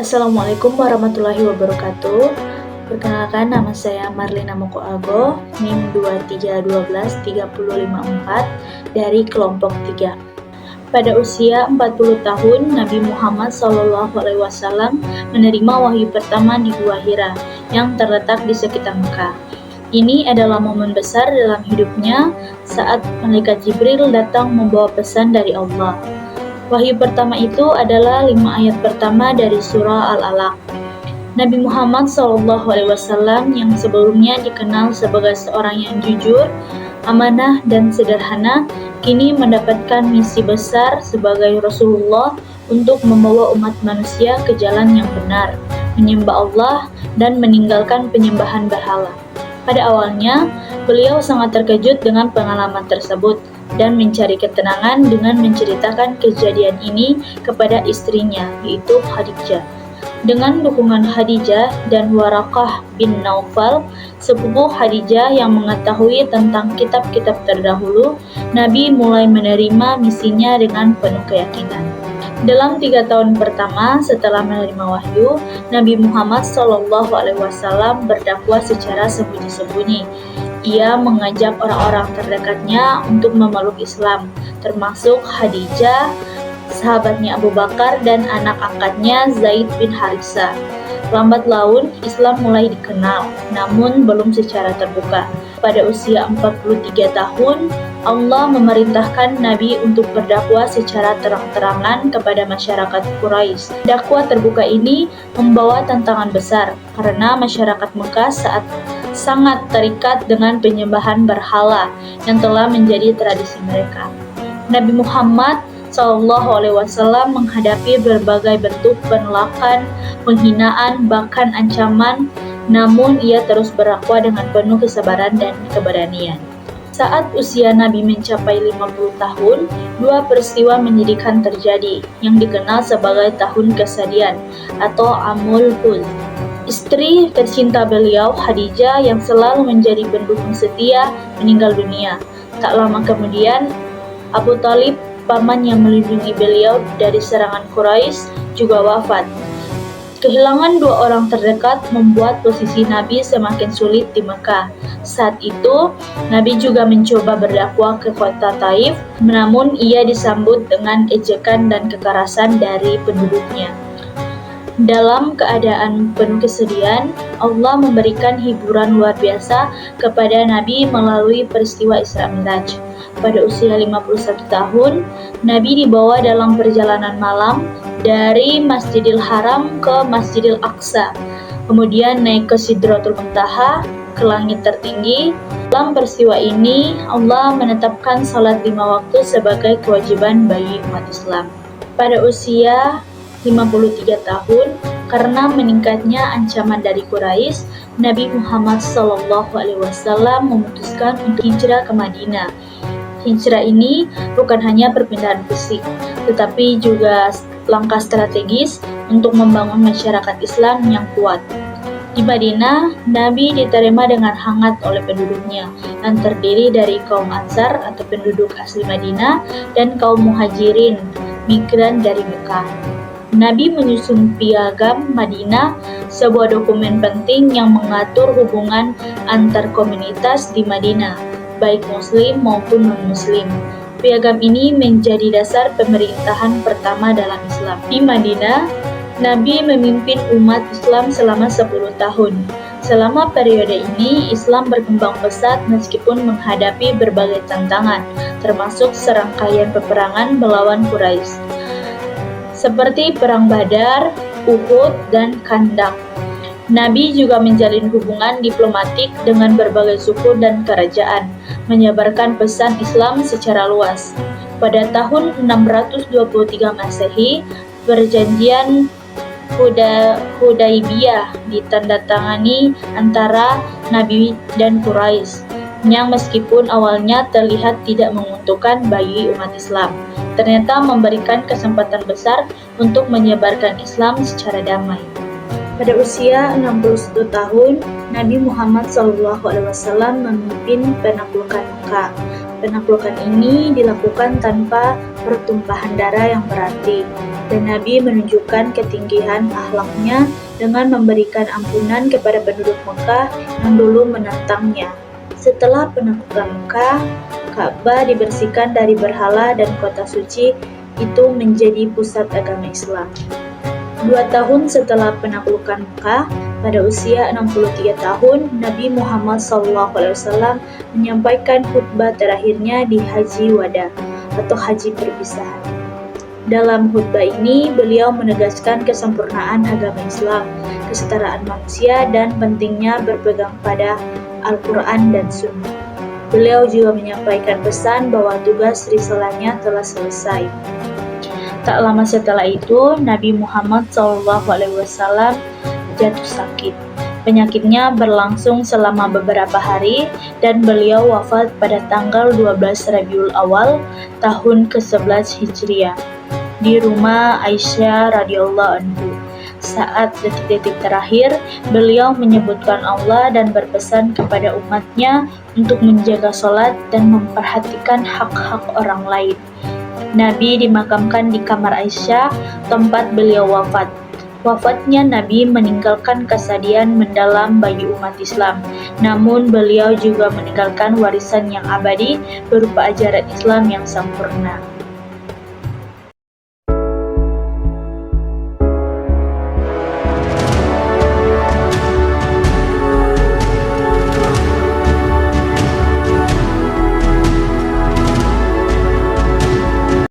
Assalamualaikum warahmatullahi wabarakatuh. Perkenalkan, nama saya Marlina Moko Ago, NIM 23123054 dari kelompok 3. Pada usia 40 tahun, Nabi Muhammad SAW menerima wahyu pertama di Gua Hira yang terletak di sekitar Mekah. Ini adalah momen besar dalam hidupnya saat malaikat Jibril datang membawa pesan dari Allah. Wahyu pertama itu adalah 5 ayat pertama dari surah Al-Alaq. Nabi Muhammad SAW yang sebelumnya dikenal sebagai seorang yang jujur, amanah, dan sederhana, kini mendapatkan misi besar sebagai Rasulullah untuk membawa umat manusia ke jalan yang benar, menyembah Allah, dan meninggalkan penyembahan berhala. Pada awalnya, beliau sangat terkejut dengan pengalaman tersebut dan mencari ketenangan dengan menceritakan kejadian ini kepada istrinya, yaitu Khadijah. Dengan dukungan Khadijah dan Waraqah bin Naufal, sepupu Khadijah yang mengetahui tentang kitab-kitab terdahulu, Nabi mulai menerima misinya dengan penuh keyakinan. Dalam 3 tahun pertama setelah menerima wahyu, Nabi Muhammad SAW berdakwah secara sembunyi-sembunyi. Ia mengajak orang-orang terdekatnya untuk memeluk Islam, termasuk Khadijah, sahabatnya Abu Bakar, dan anak angkatnya Zaid bin Harithah. Lambat laun, Islam mulai dikenal, namun belum secara terbuka. Pada usia 43 tahun, Allah memerintahkan Nabi untuk berdakwah secara terang-terangan kepada masyarakat Quraisy. Dakwah terbuka ini membawa tantangan besar, karena masyarakat Mekah sangat terikat dengan penyembahan berhala yang telah menjadi tradisi mereka. Nabi Muhammad SAW menghadapi berbagai bentuk penolakan, penghinaan, bahkan ancaman, namun ia terus berdakwah dengan penuh kesabaran dan keberanian. Saat usia Nabi mencapai 50 tahun, 2 peristiwa menyedihkan terjadi yang dikenal sebagai tahun kesedihan atau Amul Huzn. Istri tercinta beliau, Khadijah, yang selalu menjadi pendukung setia, meninggal dunia. Tak lama kemudian, Abu Thalib, paman yang melindungi beliau dari serangan Quraisy, juga wafat. Kehilangan 2 orang terdekat membuat posisi Nabi semakin sulit di Mekah. Saat itu, Nabi juga mencoba berdakwah ke kota Taif, namun ia disambut dengan ejekan dan kekerasan dari penduduknya. Dalam keadaan penuh kesedihan, Allah memberikan hiburan luar biasa kepada Nabi melalui peristiwa Isra Mi'raj. Pada usia 51 tahun, Nabi dibawa dalam perjalanan malam dari Masjidil Haram ke Masjidil Aqsa, kemudian naik ke Sidratul Muntaha, ke langit tertinggi. Dalam peristiwa ini, Allah menetapkan salat 5 waktu sebagai kewajiban bagi umat Islam. Pada usia 53 tahun, karena meningkatnya ancaman dari Quraisy, Nabi Muhammad SAW memutuskan untuk hijrah ke Madinah. Hijrah ini bukan hanya perpindahan fisik, tetapi juga langkah strategis untuk membangun masyarakat Islam yang kuat. Di Madinah, Nabi diterima dengan hangat oleh penduduknya, yang terdiri dari kaum Ansar atau penduduk asli Madinah dan kaum Muhajirin, migran dari Mekah. Nabi menyusun Piagam Madinah, sebuah dokumen penting yang mengatur hubungan antar komunitas di Madinah, baik Muslim maupun non-Muslim. Piagam ini menjadi dasar pemerintahan pertama dalam Islam. Di Madinah, Nabi memimpin umat Islam selama 10 tahun. Selama periode ini, Islam berkembang pesat meskipun menghadapi berbagai tantangan, termasuk serangkaian peperangan melawan Quraisy, seperti Perang Badar, Uhud, dan Khandaq. Nabi juga menjalin hubungan diplomatik dengan berbagai suku dan kerajaan, menyebarkan pesan Islam secara luas. Pada tahun 623 Masehi, perjanjian Hudaibiyah ditandatangani antara Nabi dan Quraisy, yang meskipun awalnya terlihat tidak menguntungkan bagi umat Islam, ternyata memberikan kesempatan besar untuk menyebarkan Islam secara damai. Pada usia 61 tahun, Nabi Muhammad SAW memimpin penaklukan Mekah. Penaklukan ini dilakukan tanpa pertumpahan darah yang berarti. dan Nabi menunjukkan ketinggian akhlaknya dengan memberikan ampunan kepada penduduk Mekah yang dulu menentangnya. Setelah penaklukan Mekah, Ka'bah dibersihkan dari berhala dan kota suci itu menjadi pusat agama Islam. 2 tahun setelah penaklukan Mekah, pada usia 63 tahun, Nabi Muhammad SAW menyampaikan khutbah terakhirnya di Haji Wada atau Haji Perpisahan. Dalam khutbah ini, beliau menegaskan kesempurnaan agama Islam, kesetaraan manusia, dan pentingnya berpegang pada Al-Quran dan Sunnah. Beliau juga menyampaikan pesan bahwa tugas risalahnya telah selesai. Tak lama setelah itu, Nabi Muhammad SAW jatuh sakit. Penyakitnya berlangsung selama beberapa hari dan beliau wafat pada tanggal 12 Rabiul Awal tahun ke-11 Hijriah di rumah Aisyah radhiyallahu anhu. Saat detik-detik terakhir, beliau menyebutkan Allah dan berpesan kepada umatnya untuk menjaga sholat dan memperhatikan hak-hak orang lain. Nabi dimakamkan di kamar Aisyah, tempat beliau wafat. Wafatnya Nabi meninggalkan kesedihan mendalam bagi umat Islam. Namun beliau juga meninggalkan warisan yang abadi berupa ajaran Islam yang sempurna.